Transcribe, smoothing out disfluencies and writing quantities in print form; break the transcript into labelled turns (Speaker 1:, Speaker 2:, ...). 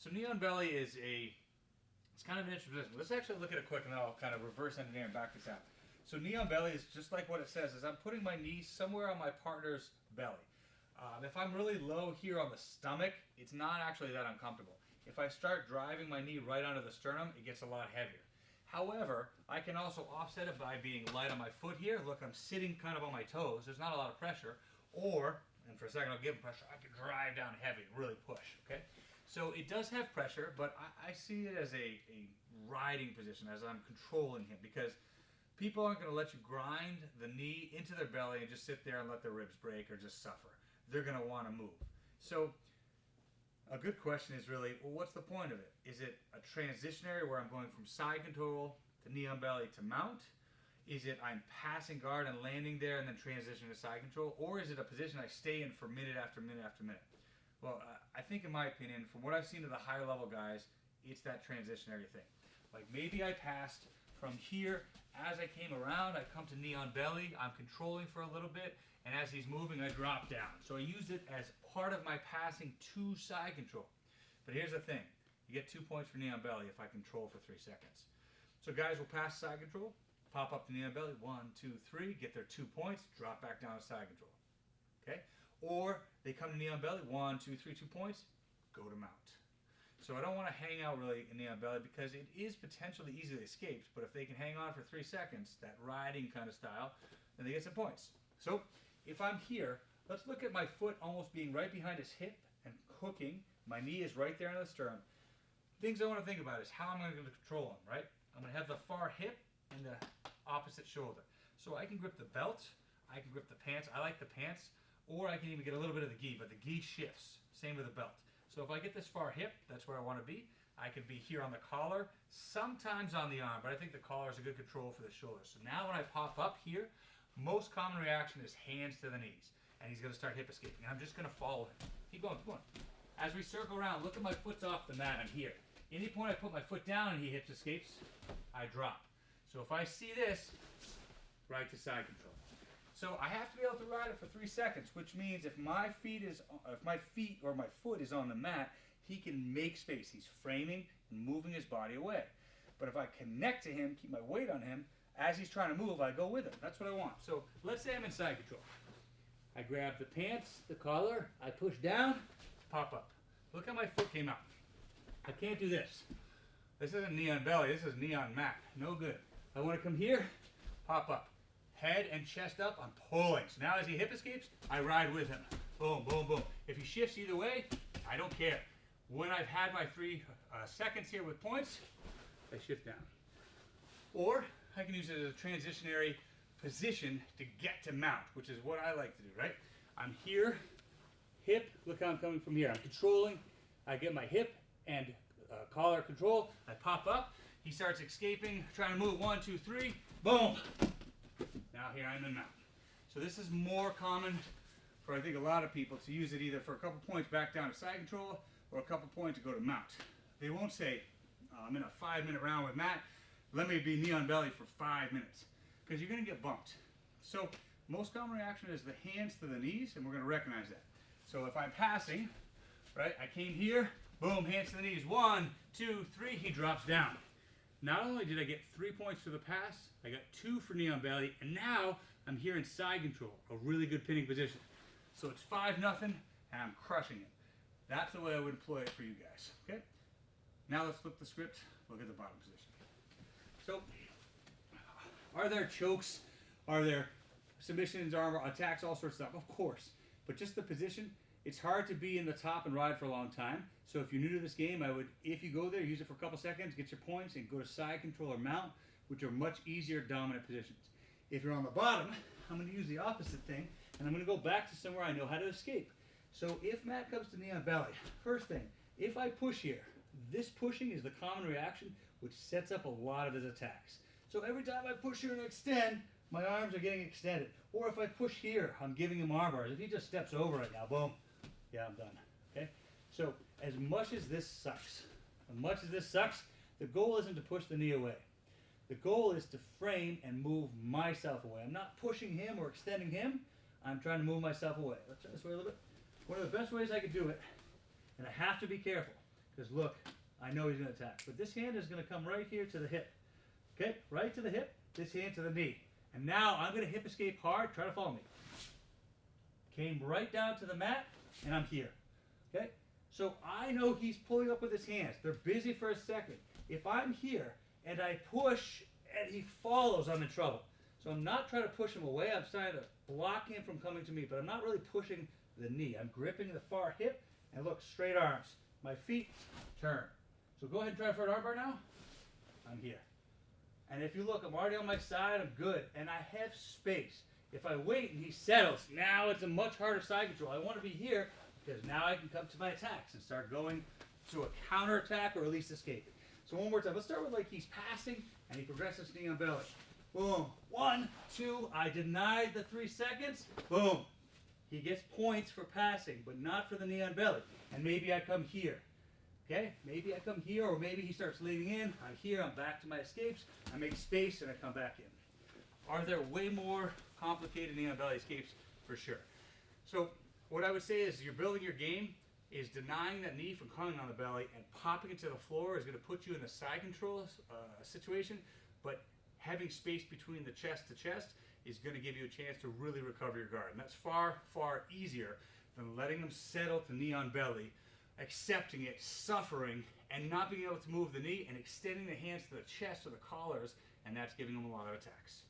Speaker 1: So knee on belly is it's kind of an interesting position. Let's actually look at it quick and then I'll kind of reverse engineer and back this out. So knee on belly is just like what it says, is I'm putting my knee somewhere on my partner's belly. If I'm really low here on the stomach, it's not actually that uncomfortable. If I start driving my knee right under the sternum, it gets a lot heavier. However, I can also offset it by being light on my foot here. Look, I'm sitting kind of on my toes. There's not a lot of pressure. Or, and for a second I'll give pressure, I can drive down heavy, really push, okay? So it does have pressure, but I see it as a riding position, as I'm controlling him, because people aren't going to let you grind the knee into their belly and just sit there and let their ribs break or just suffer. They're going to want to move. So a good question is really, well, what's the point of it? Is it a transitionary where I'm going from side control to knee on belly to mount? Is it I'm passing guard and landing there and then transitioning to side control? Or is it a position I stay in for minute after minute after minute? Well, I think in my opinion, from what I've seen of the higher level guys, it's that transitionary thing. Like maybe I passed from here, as I came around, I come to knee on belly, I'm controlling for a little bit, and as he's moving, I drop down. So I use it as part of my passing to side control. But here's the thing, you get 2 points for knee on belly if I control for 3 seconds. So guys will pass side control, pop up to knee on belly, 1, 2, 3, get their 2 points, drop back down to side control. Okay? Or they come to knee on belly, 1, 2, 3, 2 points, go to mount. So I don't want to hang out really in knee on belly because it is potentially easily escaped, but if they can hang on for 3 seconds, that riding kind of style, then they get some points. So if I'm here, let's look at my foot almost being right behind his hip and hooking. My knee is right there on the sternum. Things I want to think about is how am I going to control him, right? I'm going to have the far hip and the opposite shoulder. So I can grip the belt, I can grip the pants. I like the pants. Or I can even get a little bit of the gi, but the gi shifts. Same with the belt. So if I get this far hip, that's where I want to be. I could be here on the collar, sometimes on the arm, but I think the collar is a good control for the shoulder. So now when I pop up here, most common reaction is hands to the knees. And he's going to start hip escaping. I'm just going to follow him. Keep going, keep going. As we circle around, look at my foot's off the mat. I'm here. Any point I put my foot down and he hips escapes, I drop. So if I see this, right to side control. So I have to be able to ride it for 3 seconds, which means if my feet or my foot is on the mat, he can make space. He's framing and moving his body away. But if I connect to him, keep my weight on him, as he's trying to move, I go with him. That's what I want. So let's say I'm in side control. I grab the pants, the collar, I push down, pop up. Look how my foot came out. I can't do this. This isn't knee on belly, this is knee on mat. No good. I want to come here, pop up. Head and chest up, I'm pulling. So now as he hip escapes, I ride with him. Boom, boom, boom. If he shifts either way, I don't care. When I've had my 3 seconds here with points, I shift down. Or I can use it as a transitionary position to get to mount, which is what I like to do, right? I'm here, hip, look how I'm coming from here. I'm controlling, I get my hip and collar control, I pop up, he starts escaping, trying to move, 1, 2, 3, boom. Now here I'm in mount. So this is more common for I think a lot of people to use it either for a couple points back down to side control or a couple points to go to mount. They won't say, I'm in a 5-minute round with Matt, let me be knee on belly for 5 minutes, because you're going to get bumped. So most common reaction is the hands to the knees, and we're going to recognize that. So if I'm passing, right, I came here, boom, hands to the knees, 1, 2, 3, he drops down. Not only did I get 3 points for the pass, I got 2 for knee on belly, and now I'm here in side control, a really good pinning position. So it's 5-0, and I'm crushing it. That's the way I would employ it for you guys, okay? Now let's flip the script, look at the bottom position. So, are there chokes? Are there submissions, armor, attacks, all sorts of stuff? Of course. But just the position, it's hard to be in the top and ride for a long time. So if you're new to this game, I would, if you go there, use it for a couple seconds, get your points, and go to side control or mount, which are much easier dominant positions. If you're on the bottom, I'm going to use the opposite thing, and I'm going to go back to somewhere I know how to escape. So if Matt comes to knee on belly, first thing, if I push here, this pushing is the common reaction, which sets up a lot of his attacks. So every time I push here and extend, my arms are getting extended. Or if I push here, I'm giving him arm bars. If he just steps over it now, boom, yeah, I'm done. Okay? So as much as this sucks, the goal isn't to push the knee away. The goal is to frame and move myself away. I'm not pushing him or extending him. I'm trying to move myself away. Let's try this way a little bit. One of the best ways I could do it, and I have to be careful, because look, I know he's going to attack. But this hand is going to come right here to the hip. Okay, right to the hip, this hand to the knee. And now I'm going to hip escape hard, try to follow me. Came right down to the mat, and I'm here. Okay, so I know he's pulling up with his hands. They're busy for a second. If I'm here and I push and he follows, I'm in trouble. So I'm not trying to push him away. I'm trying to block him from coming to me, but I'm not really pushing the knee. I'm gripping the far hip, and look, straight arms. My feet turn. So go ahead and try a front armbar now. I'm here. And if you look, I'm already on my side. I'm good. And I have space. If I wait and he settles, now it's a much harder side control. I want to be here because now I can come to my attacks and start going to a counter attack or at least escaping. So one more time. Let's start with like he's passing and he progresses knee on belly. Boom. 1, 2. I denied the 3 seconds. Boom. He gets points for passing, but not for the knee on belly. And maybe I come here. Okay? Maybe I come here, or maybe he starts leading in. I'm here. I'm back to my escapes. I make space, and I come back in. Are there way more complicated knee on belly escapes? For sure. So what I would say is you're building your game is denying that knee from coming on the belly and popping it to the floor is going to put you in a side control situation, but having space between the chest to chest is going to give you a chance to really recover your guard. And that's far, far easier than letting them settle to knee on belly, accepting it, suffering, and not being able to move the knee and extending the hands to the chest or the collars, and that's giving them a lot of attacks.